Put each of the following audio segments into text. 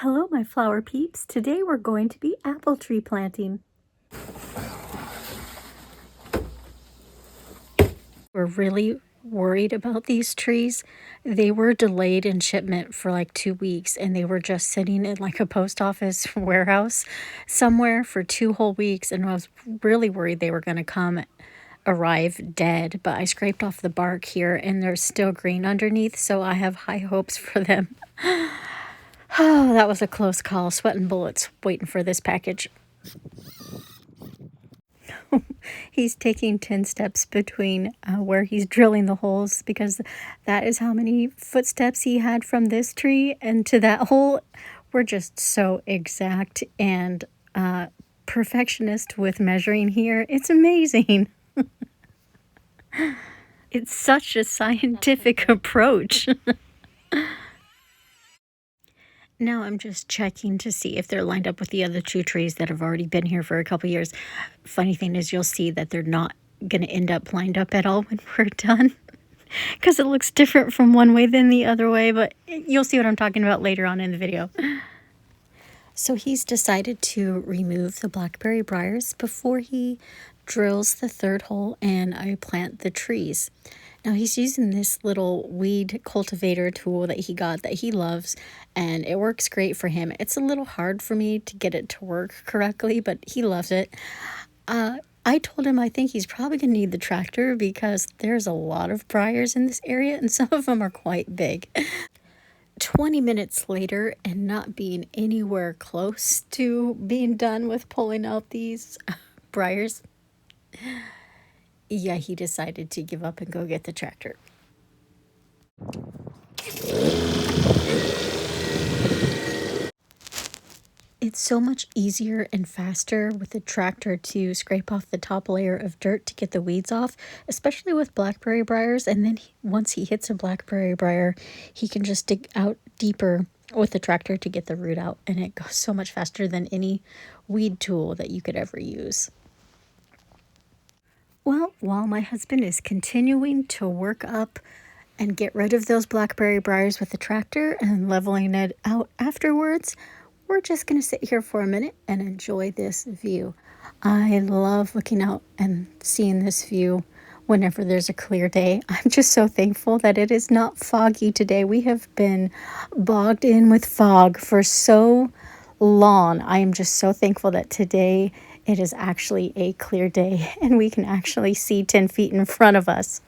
Hello, my flower peeps. Today we're going to be apple tree planting. We're really worried about these trees. They were delayed in shipment for like 2 weeks, and they were just sitting in like a post office warehouse somewhere for 2 whole weeks. And I was really worried they were going to arrive dead, but I scraped off the bark here and they're still green underneath, so I have high hopes for them. Oh, that was a close call. Sweating bullets waiting for this package. He's taking 10 steps between where he's drilling the holes, because that is how many footsteps he had from this tree and to that hole. We're just so exact and perfectionist with measuring here. It's amazing. It's such a scientific approach. Now I'm just checking to see if they're lined up with the other two trees that have already been here for a couple years. Funny thing is, you'll see that they're not going to end up lined up at all when we're done, because it looks different from one way than the other way, but you'll see what I'm talking about later on in the video. So he's decided to remove the blackberry briars before he drills the third hole and I plant the trees. Now he's using this little weed cultivator tool that he got that he loves, and it works great for him. It's a little hard for me to get it to work correctly, but he loves it. I told him I think he's probably going to need the tractor because there's a lot of briars in this area and some of them are quite big. 20 minutes later, and not being anywhere close to being done with pulling out these briars, yeah, he decided to give up and go get the tractor. It's so much easier and faster with the tractor to scrape off the top layer of dirt to get the weeds off, especially with blackberry briars. And then once he hits a blackberry briar, he can just dig out deeper with the tractor to get the root out. And it goes so much faster than any weed tool that you could ever use. Well, while my husband is continuing to work up and get rid of those blackberry briars with the tractor and leveling it out afterwards, we're just going to sit here for a minute and enjoy this view. I love looking out and seeing this view whenever there's a clear day. I'm just so thankful that it is not foggy today. We have been bogged in with fog for so long. I am just so thankful that today it is actually a clear day and we can actually see 10 feet in front of us.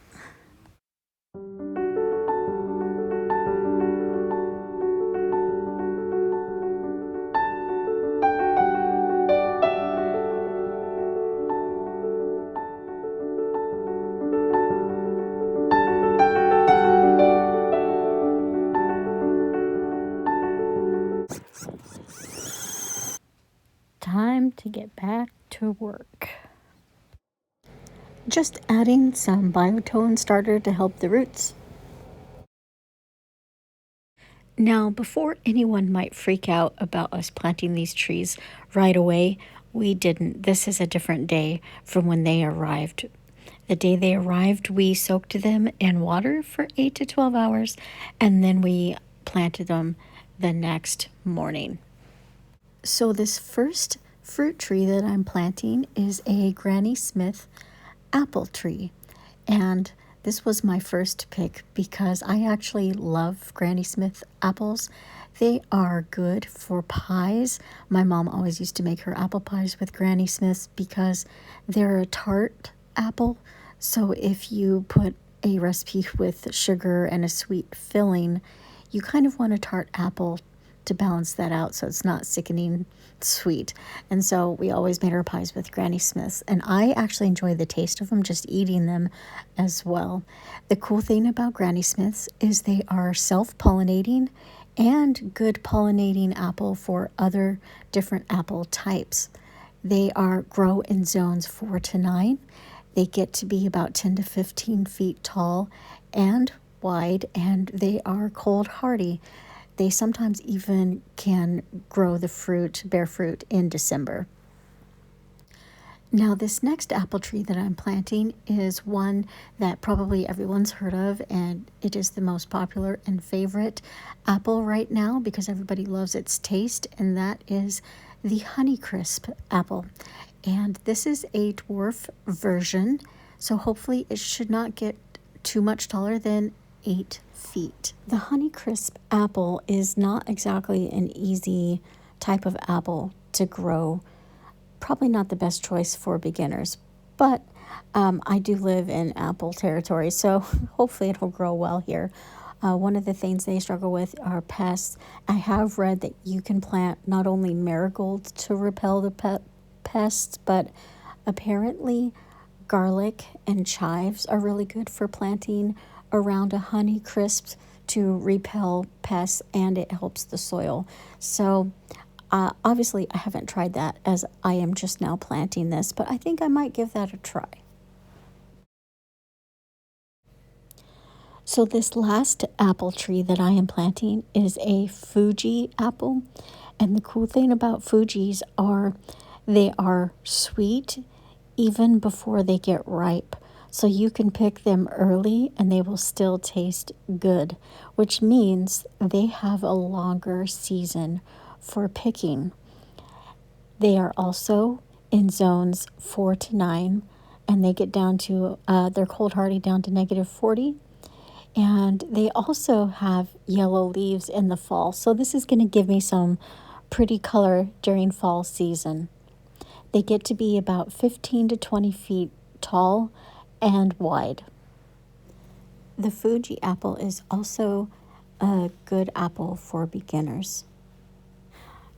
Time to get back to work. Just adding some biotone starter to help the roots. Now, before anyone might freak out about us planting these trees right away, we didn't. This is a different day from when they arrived. The day they arrived, we soaked them in water for 8 to 12 hours, and then we planted them the next morning. So this first fruit tree that I'm planting is a Granny Smith apple tree, and this was my first pick because I actually love Granny Smith apples. They are good for pies. My mom always used to make her apple pies with Granny Smiths because they're a tart apple. So if you put a recipe with sugar and a sweet filling, you kind of want a tart apple to balance that out so it's not sickening sweet. And so we always made our pies with Granny Smiths, and I actually enjoy the taste of them, just eating them as well. The cool thing about Granny Smiths is they are self-pollinating and good pollinating apple for other different apple types. They grow in zones 4 to 9. They get to be about 10 to 15 feet tall and wide, and they are cold hardy. They sometimes even can grow bear fruit in December. Now, this next apple tree that I'm planting is one that probably everyone's heard of, and it is the most popular and favorite apple right now because everybody loves its taste, and that is the Honeycrisp apple. And this is a dwarf version, so hopefully it should not get too much taller than 8 feet. The Honeycrisp apple is not exactly an easy type of apple to grow. Probably not the best choice for beginners, but I do live in apple territory, so hopefully it'll grow well here. One of the things they struggle with are pests. I have read that you can plant not only marigolds to repel the pests, but apparently garlic and chives are really good for planting around a Honeycrisp to repel pests, and it helps the soil. So obviously, I haven't tried that as I am just now planting this, but I think I might give that a try. So this last apple tree that I am planting is a Fuji apple. And the cool thing about Fujis are they are sweet even before they get ripe. So you can pick them early and they will still taste good, which means they have a longer season for picking. They are also in zones 4 to 9, and they get down to, they're cold hardy down to -40. And they also have yellow leaves in the fall. So this is going to give me some pretty color during fall season. They get to be about 15 to 20 feet tall and wide. The Fuji apple is also a good apple for beginners.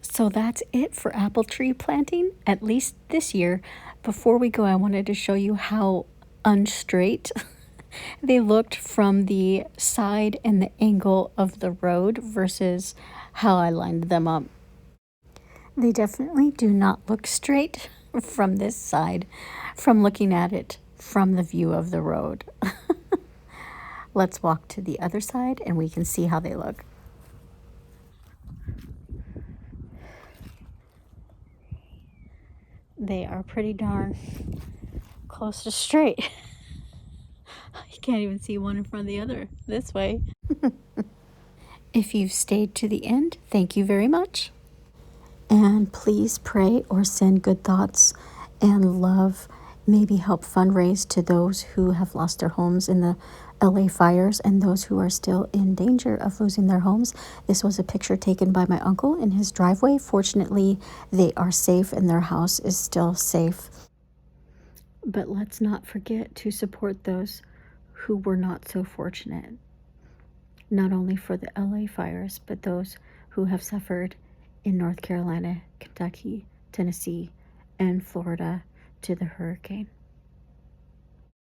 So that's it for apple tree planting, at least this year. Before we go, I wanted to show you how unstraight they looked from the side and the angle of the road versus how I lined them up. They definitely do not look straight from this side, from looking at it from the view of the road. Let's walk to the other side and we can see how they look. They are pretty darn close to straight. You can't even see one in front of the other this way. If you've stayed to the end, thank you very much. And please pray or send good thoughts and love, maybe help fundraise to those who have lost their homes in the LA fires and those who are still in danger of losing their homes. This was a picture taken by my uncle in his driveway. Fortunately, they are safe and their house is still safe. But let's not forget to support those who were not so fortunate, not only for the LA fires, but those who have suffered in North Carolina, Kentucky, Tennessee, and Florida to the hurricane.